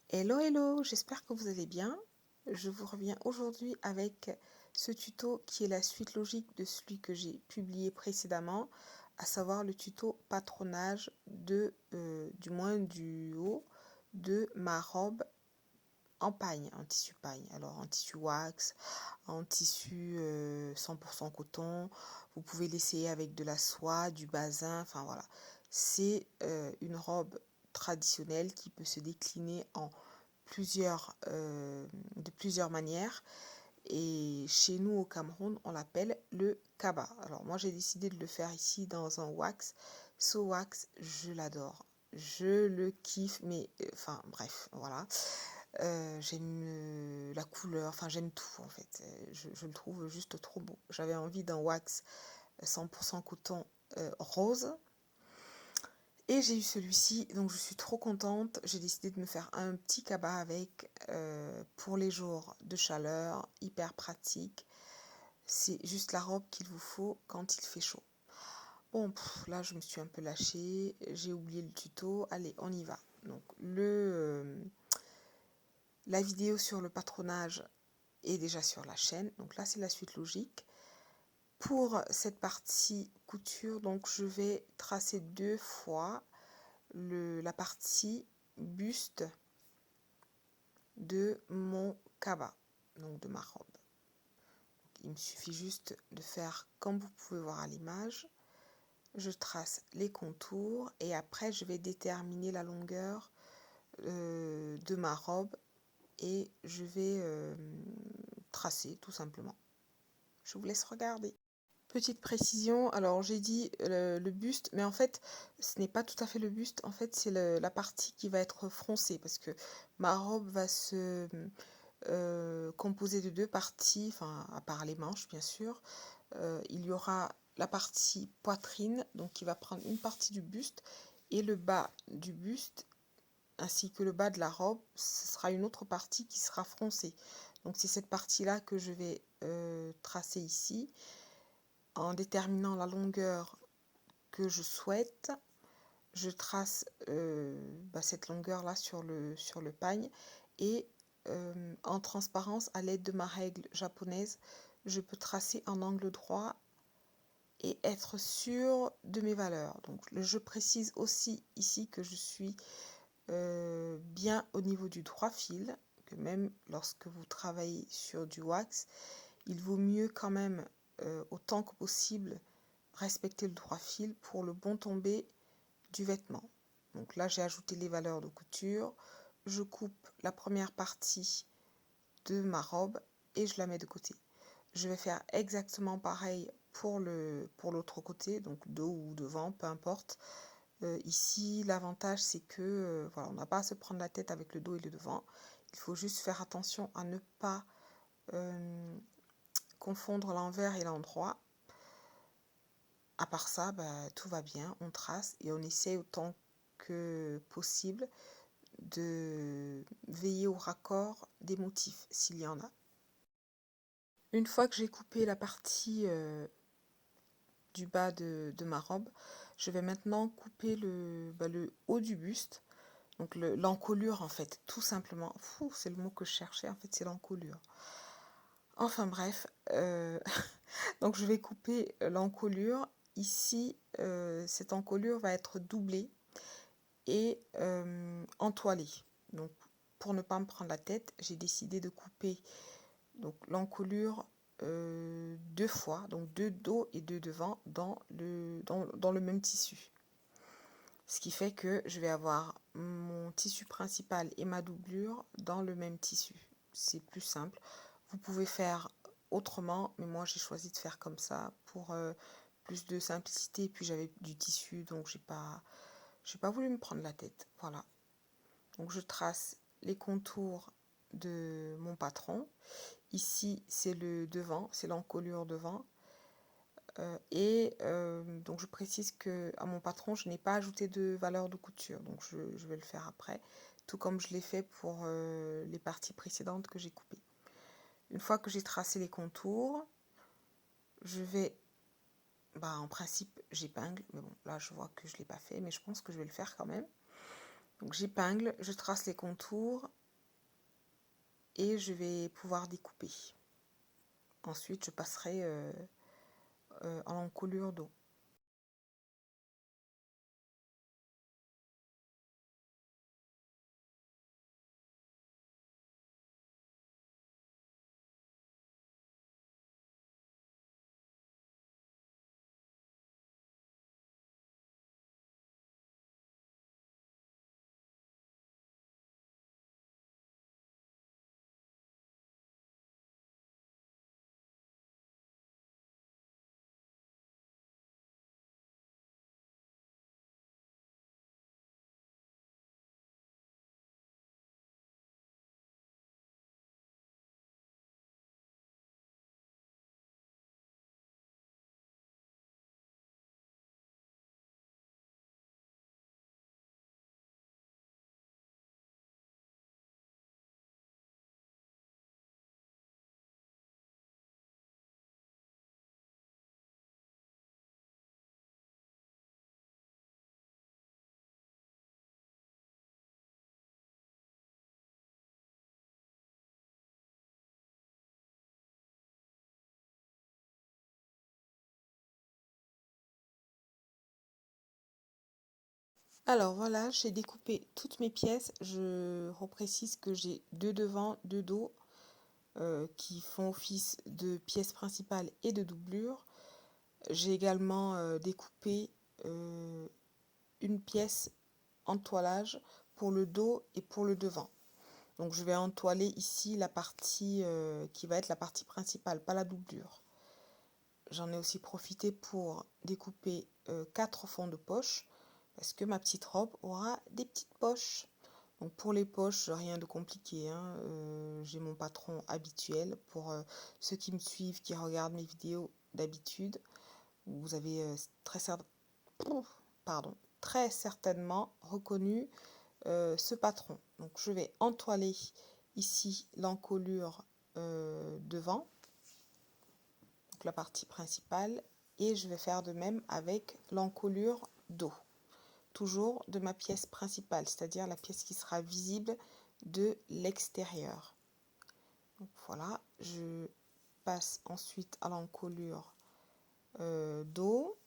Hello hello, j'espère que vous allez bien. Je vous reviens aujourd'hui avec ce tuto qui est la suite logique de celui que j'ai publié précédemment, à savoir le tuto patronage du haut de ma robe en pagne, en tissu pagne. Alors en tissu wax, en tissu 100% coton, vous pouvez l'essayer avec de la soie, du basin, enfin voilà. C'est une robe traditionnelle qui peut se décliner de plusieurs manières. Et chez nous au Cameroun, on l'appelle le kaba. Alors moi, j'ai décidé de le faire ici dans un wax. Ce wax, je l'adore. Je le kiffe, mais enfin bref, voilà. J'aime la couleur, enfin j'aime tout en fait. Je le trouve juste trop beau. J'avais envie d'un wax 100% coton rose. Et j'ai eu celui-ci, donc je suis trop contente. J'ai décidé de me faire un petit cabas avec pour les jours de chaleur, hyper pratique. C'est juste la robe qu'il vous faut quand il fait chaud. Bon, là je me suis un peu lâchée, j'ai oublié le tuto. Allez, on y va. Donc la vidéo sur le patronage est déjà sur la chaîne. Donc là c'est la suite logique. Pour cette partie couture, donc je vais tracer 2 fois la partie buste de mon cabas, donc de ma robe. Il me suffit juste de faire comme vous pouvez voir à l'image. Je trace les contours et après je vais déterminer la longueur de ma robe et je vais tracer tout simplement. Je vous laisse regarder. Petite précision, alors j'ai dit le buste, mais en fait ce n'est pas tout à fait le buste, en fait c'est la partie qui va être froncée parce que ma robe va se composer de 2 parties, enfin à part les manches bien sûr. Il y aura la partie poitrine, donc qui va prendre une partie du buste, et le bas du buste ainsi que le bas de la robe, ce sera une autre partie qui sera froncée. Donc c'est cette partie-là que je vais tracer ici en déterminant la longueur que je souhaite. Je trace cette longueur là sur le pagne et en transparence à l'aide de ma règle japonaise, je peux tracer en angle droit et être sûre de mes valeurs. Donc je précise aussi ici que je suis bien au niveau du droit fil, que même lorsque vous travaillez sur du wax, il vaut mieux quand même autant que possible respecter le droit fil pour le bon tombé du vêtement. Donc là j'ai ajouté les valeurs de couture, je coupe la première partie de ma robe et je la mets de côté. Je vais faire exactement pareil pour l'autre côté, donc dos ou devant, peu importe. Ici l'avantage c'est que voilà, on n'a pas à se prendre la tête avec le dos et le devant. Il faut juste faire attention à ne pas confondre l'envers et l'endroit. À part ça, tout va bien, on trace et on essaie autant que possible de veiller au raccord des motifs s'il y en a. Une fois que j'ai coupé la partie du bas de ma robe, je vais maintenant couper le haut du buste, donc l'encolure en fait, tout simplement. C'est le mot que je cherchais, en fait c'est l'encolure. Enfin bref, donc je vais couper l'encolure. Ici, cette encolure va être doublée et entoilée. Donc pour ne pas me prendre la tête, j'ai décidé de couper donc l'encolure 2 fois, donc 2 dos et 2 devant dans le même tissu. Ce qui fait que je vais avoir mon tissu principal et ma doublure dans le même tissu. C'est plus simple. Vous pouvez faire autrement, mais moi j'ai choisi de faire comme ça pour plus de simplicité. Et puis j'avais du tissu, donc j'ai pas voulu me prendre la tête. Voilà. Donc je trace les contours de mon patron. Ici c'est le devant, c'est l'encolure devant. Donc je précise que à mon patron je n'ai pas ajouté de valeur de couture, donc je vais le faire après, tout comme je l'ai fait pour les parties précédentes que j'ai coupées. Une fois que j'ai tracé les contours, je vais, en principe j'épingle, mais bon là je vois que je ne l'ai pas fait, mais je pense que je vais le faire quand même. Donc j'épingle, je trace les contours et je vais pouvoir découper. Ensuite, je passerai en encolure dos. Alors voilà, j'ai découpé toutes mes pièces. Je reprécise que j'ai deux devant, deux dos qui font office de pièces principales et de doublure. J'ai également découpé une pièce en toilage pour le dos et pour le devant. Donc je vais entoiler ici la partie qui va être la partie principale, pas la doublure. J'en ai aussi profité pour découper 4 fonds de poche parce que ma petite robe aura des petites poches. Donc pour les poches, rien de compliqué, hein. J'ai mon patron habituel. Pour ceux qui me suivent, qui regardent mes vidéos d'habitude, vous avez très certainement reconnu ce patron. Donc je vais entoiler ici l'encolure devant, donc la partie principale, et je vais faire de même avec l'encolure dos, toujours de ma pièce principale, c'est-à-dire la pièce qui sera visible de l'extérieur. Donc voilà, je passe ensuite à l'encolure dos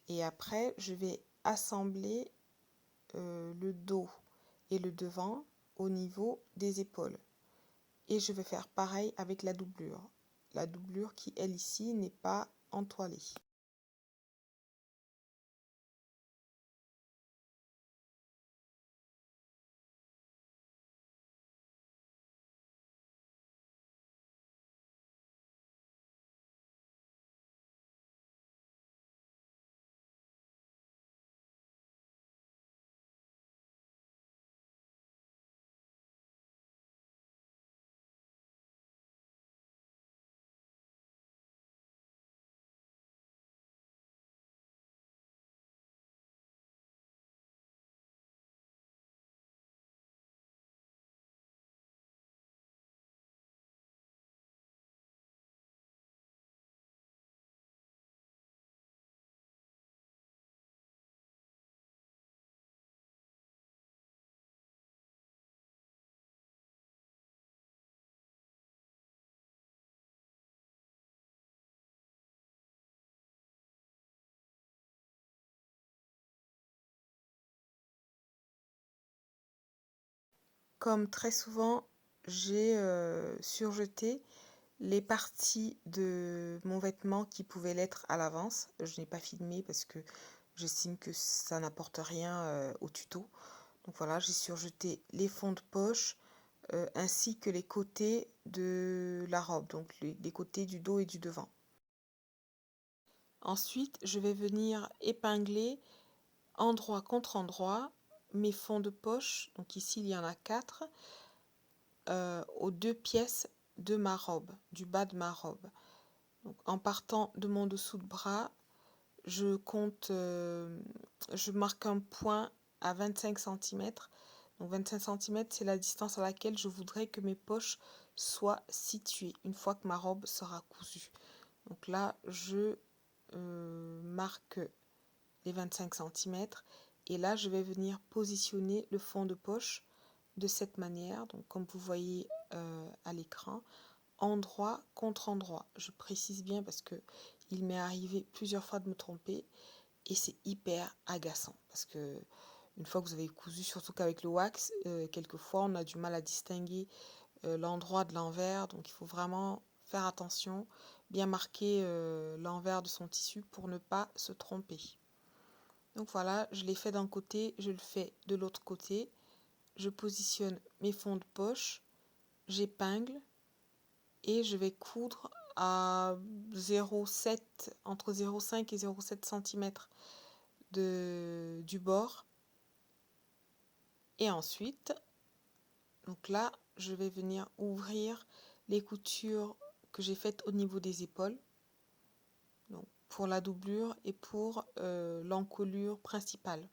et après je vais assembler le dos et le devant au niveau des épaules. Et je vais faire pareil avec la doublure. La doublure qui, elle, ici, n'est pas entoilée. Comme très souvent, j'ai surjeté les parties de mon vêtement qui pouvaient l'être à l'avance. Je n'ai pas filmé parce que j'estime que ça n'apporte rien au tuto. Donc voilà, j'ai surjeté les fonds de poche ainsi que les côtés de la robe, donc les côtés du dos et du devant. Ensuite, je vais venir épingler endroit contre endroit mes fonds de poche, donc ici il y en a 4, aux 2 pièces de ma robe, du bas de ma robe. Donc, en partant de mon dessous de bras, je marque un point à 25 cm. Donc 25 cm, c'est la distance à laquelle je voudrais que mes poches soient situées une fois que ma robe sera cousue. Donc là, je marque les 25 cm Et là, je vais venir positionner le fond de poche de cette manière. Donc, comme vous voyez à l'écran, endroit contre endroit. Je précise bien parce que il m'est arrivé plusieurs fois de me tromper et c'est hyper agaçant parce que une fois que vous avez cousu, surtout qu'avec le wax, quelquefois on a du mal à distinguer l'endroit de l'envers, donc il faut vraiment faire attention, bien marquer l'envers de son tissu pour ne pas se tromper. Donc voilà, je l'ai fait d'un côté, je le fais de l'autre côté, je positionne mes fonds de poche, j'épingle et je vais coudre à 0,7 entre 0,5 et 0,7 cm du bord. Et ensuite, donc là, je vais venir ouvrir les coutures que j'ai faites au niveau des épaules, donc pour la doublure et pour l'encolure principale.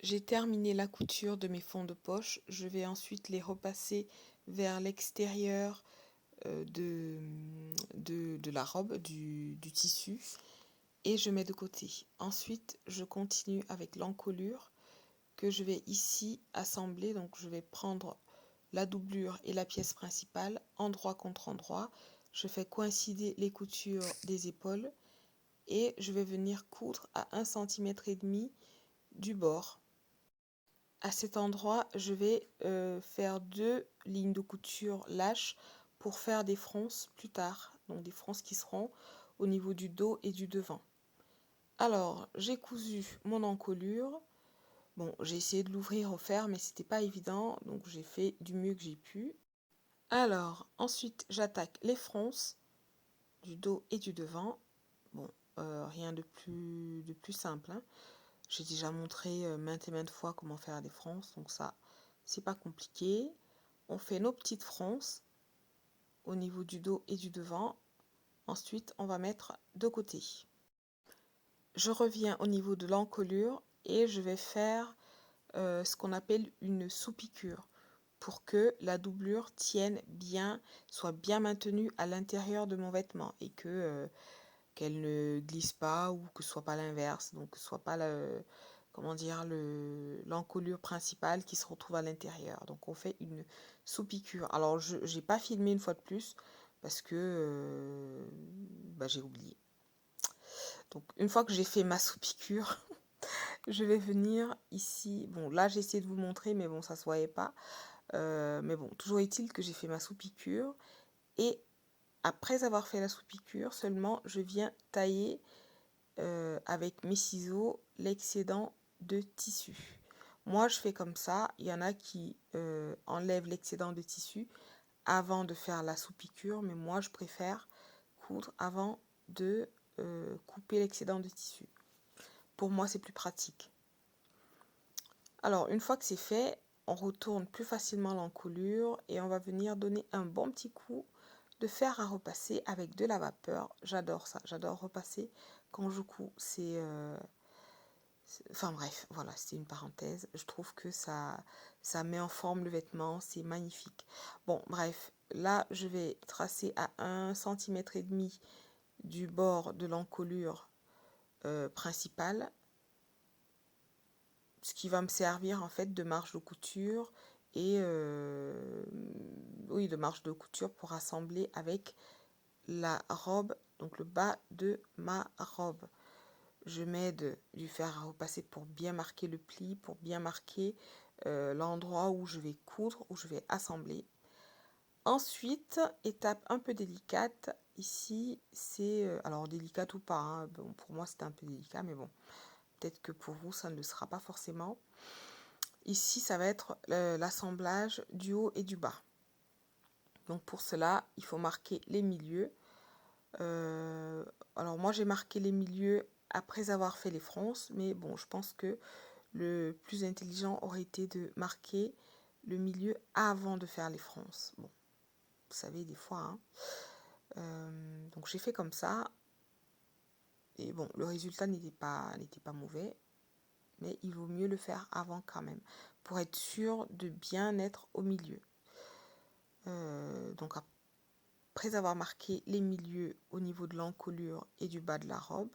J'ai terminé la couture de mes fonds de poche. Je vais ensuite les repasser vers l'extérieur de la robe, du tissu, et je mets de côté. Ensuite, je continue avec l'encolure que je vais ici assembler. Donc, je vais prendre la doublure et la pièce principale, endroit contre endroit. Je fais coïncider les coutures des épaules et je vais venir coudre à 1,5 cm du bord. À cet endroit, je vais faire 2 lignes de couture lâches pour faire des fronces plus tard. Donc des fronces qui seront au niveau du dos et du devant. Alors, j'ai cousu mon encolure. Bon, j'ai essayé de l'ouvrir au fer, mais c'était pas évident, donc j'ai fait du mieux que j'ai pu. Alors, ensuite, j'attaque les fronces du dos et du devant. Bon, rien de plus simple, hein. J'ai déjà montré maintes et maintes fois comment faire des fronces, donc ça, c'est pas compliqué. On fait nos petites fronces au niveau du dos et du devant. Ensuite, on va mettre de côté. Je reviens au niveau de l'encolure et je vais faire ce qu'on appelle une sous-piqûre pour que la doublure tienne bien, soit bien maintenue à l'intérieur de mon vêtement et que qu'elle ne glisse pas ou que ce soit pas l'inverse, donc que ce soit pas comment dire, l'encolure principale qui se retrouve à l'intérieur. Donc on fait une sous-piqûre. Alors je n'ai pas filmé une fois de plus parce que j'ai oublié. Donc une fois que j'ai fait ma sous-piqûre, je vais venir ici. Bon là j'ai essayé de vous montrer mais bon ça se voyait pas. Mais bon, toujours est-il que j'ai fait ma sous-piqûre et après avoir fait la sous-piqûre, seulement je viens tailler avec mes ciseaux l'excédent de tissu. Moi, je fais comme ça. Il y en a qui enlèvent l'excédent de tissu avant de faire la sous-piqûre, mais moi, je préfère coudre avant de couper l'excédent de tissu. Pour moi, c'est plus pratique. Alors, une fois que c'est fait, on retourne plus facilement l'encolure et on va venir donner un bon petit coup de fer à repasser avec de la vapeur. J'adore ça, j'adore repasser quand je couds. Enfin bref, voilà, c'est une parenthèse. Je trouve que ça met en forme le vêtement, c'est magnifique. Bon, bref, là, je vais tracer à 1,5 cm du bord de l'encolure principale, ce qui va me servir en fait de marge de couture et oui, de marge de couture pour assembler avec la robe, donc le bas de ma robe. Je m'aide du fer à repasser pour bien marquer le pli, pour bien marquer l'endroit où je vais coudre, où je vais assembler. Ensuite, étape un peu délicate, ici c'est, alors délicate ou pas, hein, bon, pour moi c'était un peu délicat, mais bon, peut-être que pour vous ça ne le sera pas forcément. Ici ça va être l'assemblage du haut et du bas. Donc pour cela, il faut marquer les milieux. Alors moi j'ai marqué les milieux après avoir fait les fronces, mais bon, je pense que le plus intelligent aurait été de marquer le milieu avant de faire les fronces. Bon, vous savez, des fois, hein. Donc j'ai fait comme ça. Et bon, le résultat n'était pas mauvais, mais il vaut mieux le faire avant quand même, pour être sûr de bien être au milieu. Donc après avoir marqué les milieux au niveau de l'encolure et du bas de la robe,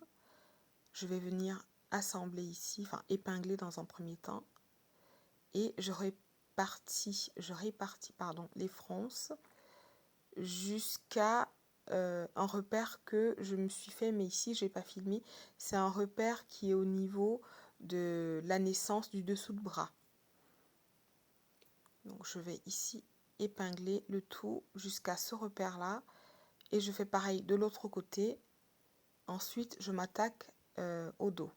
je vais venir assembler ici, enfin épingler dans un premier temps, et je répartis pardon, les fronces jusqu'à un repère que je me suis fait, mais ici je n'ai pas filmé. C'est un repère qui est au niveau de la naissance du dessous de bras. Donc je vais ici épingler le tout jusqu'à ce repère-là, et je fais pareil de l'autre côté. Ensuite, je m'attaque au dos.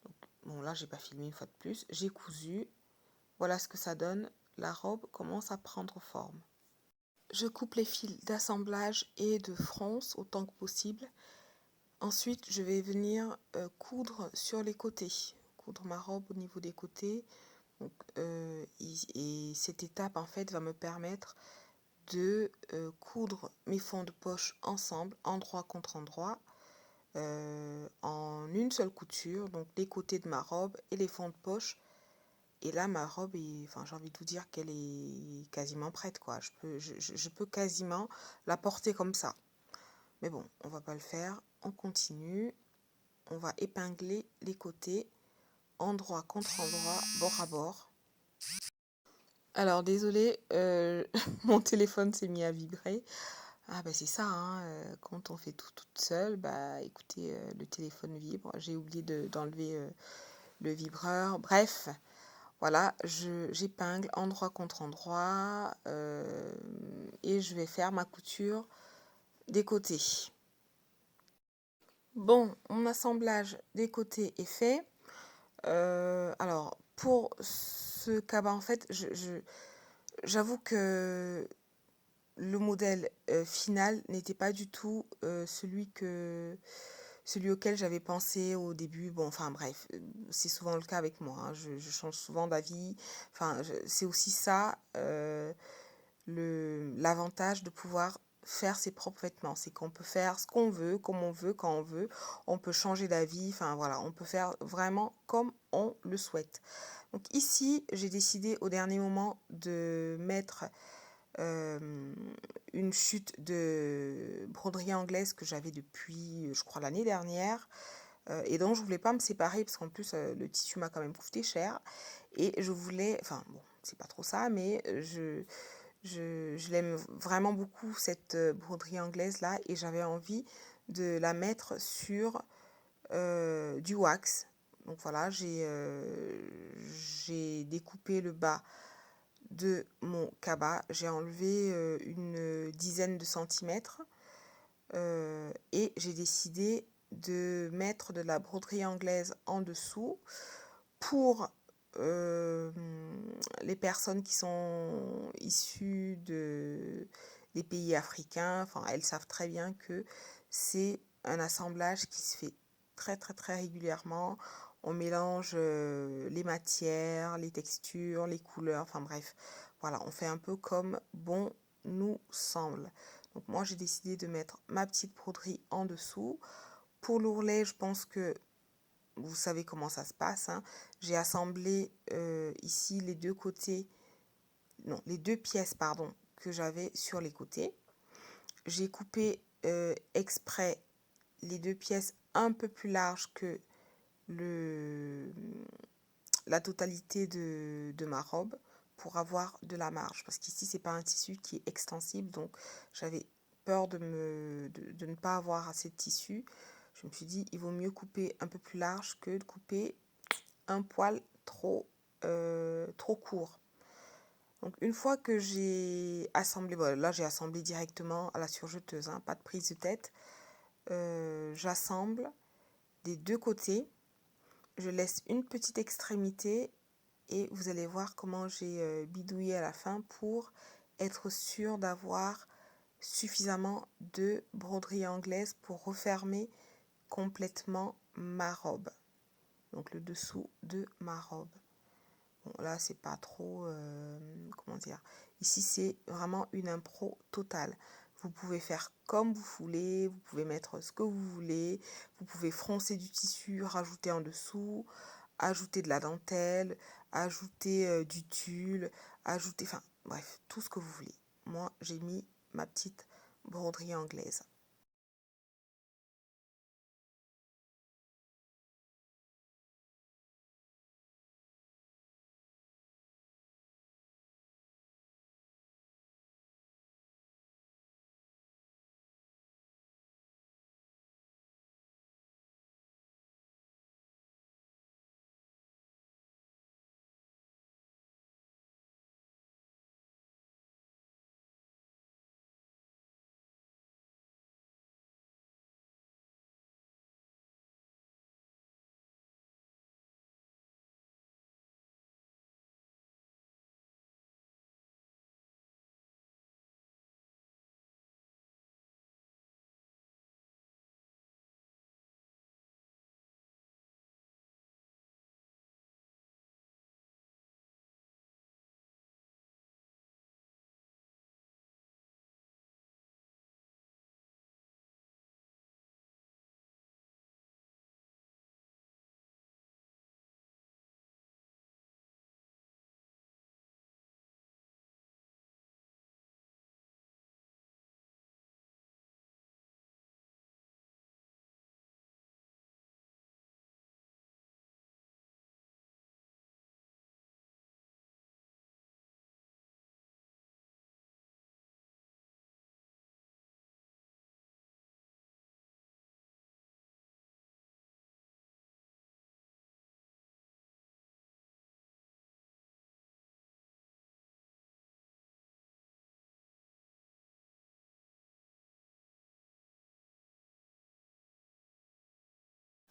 Donc, bon, là, j'ai pas filmé une fois de plus. J'ai cousu. Voilà ce que ça donne. La robe commence à prendre forme. Je coupe les fils d'assemblage et de fronce autant que possible. Ensuite, je vais venir coudre sur les côtés. Coudre ma robe au niveau des côtés. Donc, et cette étape, en fait, va me permettre de coudre mes fonds de poche ensemble, endroit contre endroit, en une seule couture, donc les côtés de ma robe et les fonds de poche. Et là, ma robe est, enfin, j'ai envie de vous dire qu'elle est quasiment prête, quoi. Je peux quasiment la porter comme ça. Mais bon, on va pas le faire. On continue. On va épingler les côtés, endroit contre endroit, bord à bord. Alors, désolé, mon téléphone s'est mis à vibrer. Ah bah c'est ça, hein, quand on fait tout toute seule, bah écoutez, le téléphone vibre. J'ai oublié d'enlever le vibreur. Bref, voilà, j'épingle endroit contre endroit et je vais faire ma couture des côtés. Bon, mon assemblage des côtés est fait. Alors, pour ce cabas, en fait, j'avoue que le modèle final n'était pas du tout celui auquel j'avais pensé au début. Bon, enfin bref, c'est souvent le cas avec moi, hein. Je change souvent d'avis. Enfin, c'est aussi ça l'avantage de pouvoir faire ses propres vêtements. C'est qu'on peut faire ce qu'on veut, comme on veut, quand on veut. On peut changer d'avis. Enfin voilà, on peut faire vraiment comme on le souhaite. Donc ici, j'ai décidé au dernier moment de mettre une chute de broderie anglaise que j'avais depuis, je crois, l'année dernière, et dont je voulais pas me séparer parce qu'en plus le tissu m'a quand même coûté cher, et je voulais, enfin bon, c'est pas trop ça, mais je l'aime vraiment beaucoup cette broderie anglaise là, et j'avais envie de la mettre sur du wax. Donc voilà, j'ai découpé le bas de mon cabas. J'ai enlevé une dizaine de centimètres et j'ai décidé de mettre de la broderie anglaise en dessous pour les personnes qui sont issues des pays africains. Enfin, elles savent très bien que c'est un assemblage qui se fait très très très régulièrement. On mélange les matières, les textures, les couleurs, enfin bref, voilà, on fait un peu comme bon nous semble. Donc moi j'ai décidé de mettre ma petite broderie en dessous. Pour l'ourlet, je pense que vous savez comment ça se passe, hein. J'ai assemblé ici les deux côtés, non, les deux pièces, pardon, que j'avais sur les côtés. J'ai coupé exprès les deux pièces un peu plus larges que la totalité de ma robe pour avoir de la marge. Parce qu'ici, c'est pas un tissu qui est extensible, donc j'avais peur de ne pas avoir assez de tissu. Je me suis dit, il vaut mieux couper un peu plus large que de couper un poil trop court. Donc une fois que j'ai assemblé, bon, là j'ai assemblé directement à la surjeteuse, hein, pas de prise de tête. J'assemble des deux côtés. Je laisse une petite extrémité et vous allez voir comment j'ai bidouillé à la fin pour être sûre d'avoir suffisamment de broderie anglaise pour refermer complètement ma robe. Donc le dessous de ma robe. Bon, là, c'est pas trop, comment dire. Ici, c'est vraiment une impro totale. Vous pouvez faire comme vous voulez, vous pouvez mettre ce que vous voulez, vous pouvez froncer du tissu, rajouter en dessous, ajouter de la dentelle, ajouter du tulle, ajouter, enfin, bref, tout ce que vous voulez. moi j'ai mis ma petite broderie anglaise.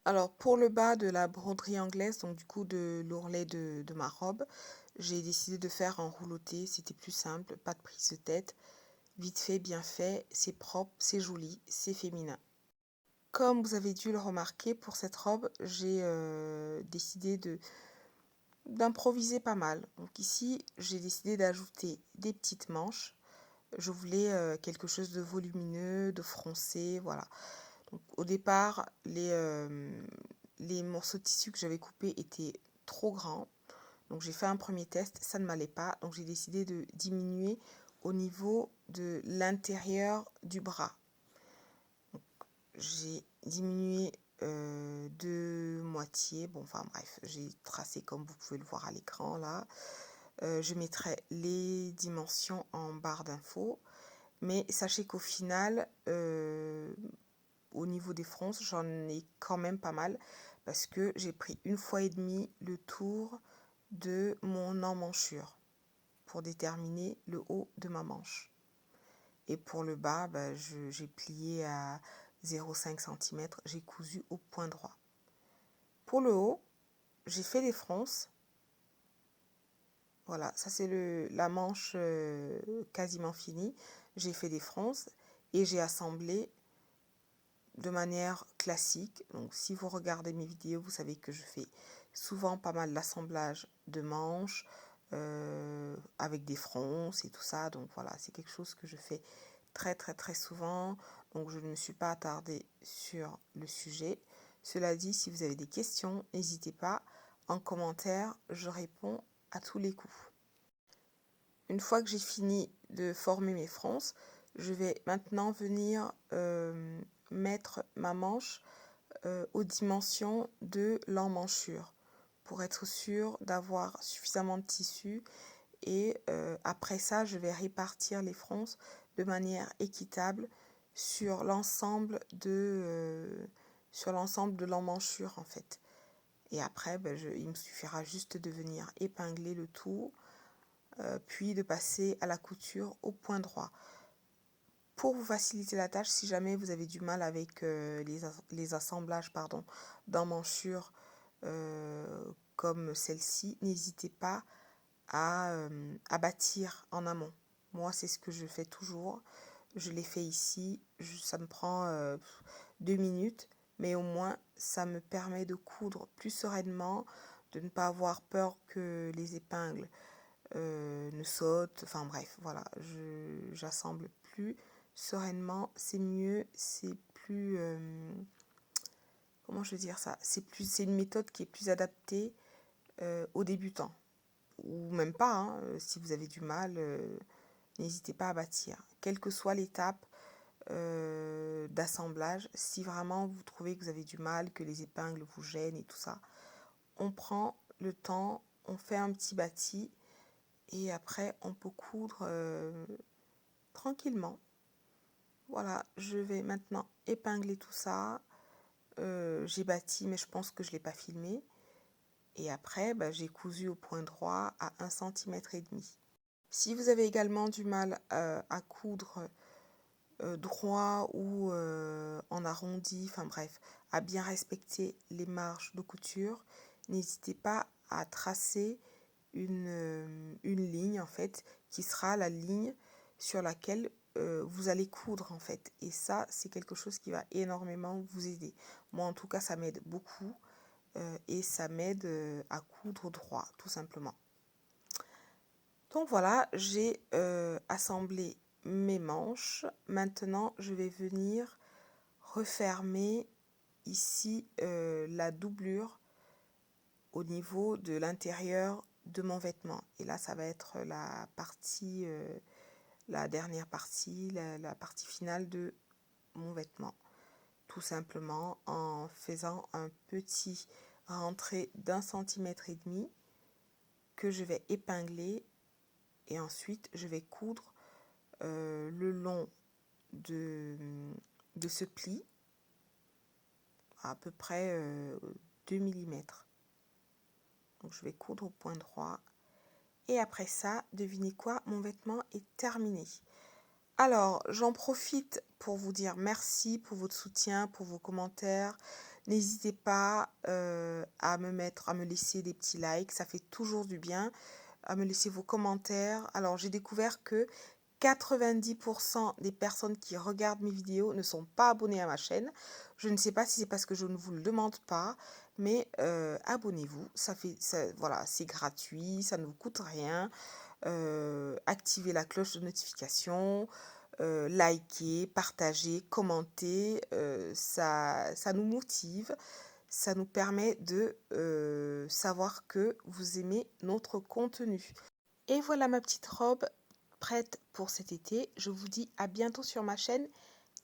Alors pour le bas de la broderie anglaise, donc du coup de l'ourlet de ma robe, j'ai décidé de faire en rouleauté, c'était plus simple, pas de prise de tête, vite fait, bien fait, c'est propre, c'est joli, c'est féminin. Comme vous avez dû le remarquer, pour cette robe, j'ai décidé d'improviser pas mal. Donc ici, j'ai décidé d'ajouter des petites manches. Je voulais quelque chose de volumineux, de froncé, voilà. Donc, au départ, les morceaux de tissu que j'avais coupés étaient trop grands. Donc j'ai fait un premier test, ça ne m'allait pas. Donc j'ai décidé de diminuer au niveau de l'intérieur du bras. J'ai diminué de moitié. Bon, enfin bref, j'ai tracé comme vous pouvez le voir à l'écran là. Je mettrai les dimensions en barre d'infos. Mais sachez qu'au final, au niveau des fronces, j'en ai quand même pas mal parce que j'ai pris 1,5 fois le tour de mon emmanchure pour déterminer le haut de ma manche. Et pour le bas, j'ai plié à 0,5 cm, j'ai cousu au point droit. Pour le haut, j'ai fait des fronces. Voilà, ça c'est la manche quasiment finie. J'ai fait des fronces et j'ai assemblé de manière classique. Donc si vous regardez mes vidéos, vous savez que je fais souvent pas mal d'assemblage de manches avec des fronces et tout ça. Donc voilà, c'est quelque chose que je fais très très très souvent. Donc je ne me suis pas attardée sur le sujet. Cela dit, si vous avez des questions, n'hésitez pas. En commentaire, je réponds à tous les coups. Une fois que j'ai fini de former mes fronces, je vais maintenant venir mettre ma manche aux dimensions de l'emmanchure pour être sûr d'avoir suffisamment de tissu et après ça je vais répartir les fronces de manière équitable sur l'ensemble de l'emmanchure en fait. Et après il me suffira juste de venir épingler le tout puis de passer à la couture au point droit. Pour vous faciliter la tâche, si jamais vous avez du mal avec les assemblages d'emmanchures comme celle-ci, n'hésitez pas à bâtir en amont. Moi, c'est ce que je fais toujours. Je l'ai fait ici. Ça me prend 2 minutes, mais au moins, ça me permet de coudre plus sereinement, de ne pas avoir peur que les épingles ne sautent. Enfin bref, voilà, j'assemble plus sereinement, c'est mieux, c'est plus comment je veux dire ça, c'est une méthode qui est plus adaptée aux débutants ou même pas hein, si vous avez du mal n'hésitez pas à bâtir, quelle que soit l'étape d'assemblage. Si vraiment vous trouvez que vous avez du mal, que les épingles vous gênent et tout ça, on prend le temps, on fait un petit bâti et après on peut coudre tranquillement. Voilà, je vais maintenant épingler tout ça. J'ai bâti, mais je pense que je ne l'ai pas filmé. Et après, j'ai cousu au point droit à 1,5 cm. Si vous avez également du mal à coudre droit ou en arrondi, enfin bref, à bien respecter les marges de couture, n'hésitez pas à tracer une ligne en fait qui sera la ligne sur laquelle vous allez coudre en fait. Et ça, c'est quelque chose qui va énormément vous aider. Moi, en tout cas, ça m'aide beaucoup et ça m'aide à coudre droit, tout simplement. Donc voilà, j'ai assemblé mes manches. Maintenant, je vais venir refermer ici la doublure au niveau de l'intérieur de mon vêtement. Et là, ça va être la partie, la dernière partie, la partie finale de mon vêtement. Tout simplement en faisant un petit rentré d'1,5 cm que je vais épingler et ensuite je vais coudre le long de ce pli à peu près 2 mm. Donc je vais coudre au point droit. Et après ça, devinez quoi, mon vêtement est terminé. Alors, j'en profite pour vous dire merci pour votre soutien, pour vos commentaires. N'hésitez pas à me laisser des petits likes, ça fait toujours du bien. À me laisser vos commentaires. Alors, j'ai découvert que 90% des personnes qui regardent mes vidéos ne sont pas abonnées à ma chaîne. Je ne sais pas si c'est parce que je ne vous le demande pas, mais abonnez-vous. Voilà, c'est gratuit, ça ne vous coûte rien. Activez la cloche de notification, likez, partagez, commentez. Ça nous motive, ça nous permet de savoir que vous aimez notre contenu. Et voilà ma petite robe prête pour cet été. Je vous dis à bientôt sur ma chaîne.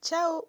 Ciao!